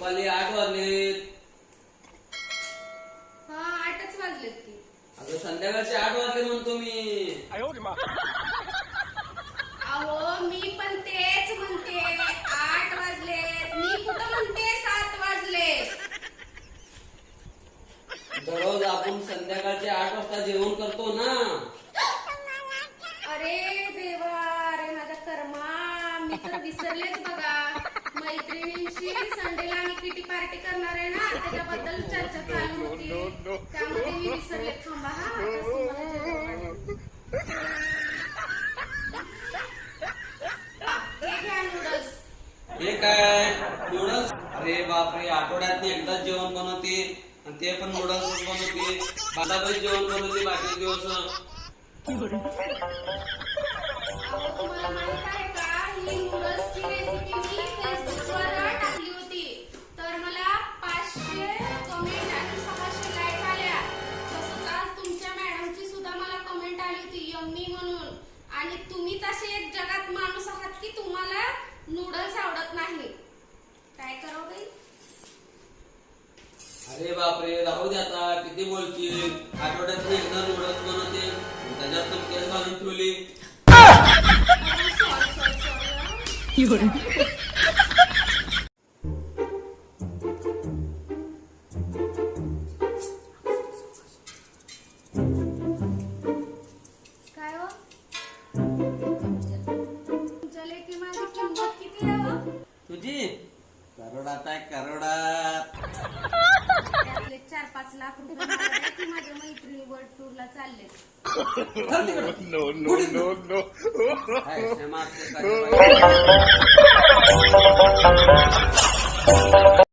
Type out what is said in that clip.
रुपाली 8 वाजलेत. हा 8च वाजलेत की. अगं संध्याकाळचे 8 वाजले म्हणतो मी. अहो मी पण तेच म्हणते 8 वाजलेत. मी कुठं म्हणते 7 वाजले. दररोज आपण संध्याकाळचे 8 वाजता जेवण करतो ना. अरे देवा, अरे माझ्या कर्मा, मी तर विसरलेच बघा. मैत्रिणींशी संडेला आम्ही किटी पार्टी करणार आहे ना, त्याच्याबद्दल चर्चा चालू होती. त्यामध्ये मी विसरले. थांबा हा, आता तुम्हाला जेवण हे घ्या नूडल्स. हे काय नूडल्स? अरे बापरे, आठवड्यात एकदाच जेवण बनवते आणि ते पण नूडल्स बनवते. बाजाबाई जेवण बनवते बाकी दिवस. अहो तुम्हाला माहित आहे का, ही नूडल्सची रेसिपी मी फेसबुकवर टाकली होती, तर मला 500 कमेंट आणि 600 लाईक आल्या. तसंच आज तुमच्या मॅडमची सुद्धा मला कमेंट आली होती यम्मी म्हणून. आणि तुम्हीच असे एक जगात माणूस आहात की तुम्हाला नूडल्स आवडत नाही. काय करावं बाई? अरे बापरे, राहू दे आता, किती बोलशील. आठवड्यात एकदा नूडल्स बनवते, त्याच्यात पण केस घालून ठेवली. काय हो? तुमच्या लेकी माझी किंमत किती आहे हो? तुझी करोडात आहे, करोडात. त्यातले 4-5 लाख रुपये मला द्या की माझ्या मैत्रिणी वर्ल्ड टूरला चालले. हाय, क्षमा असते का?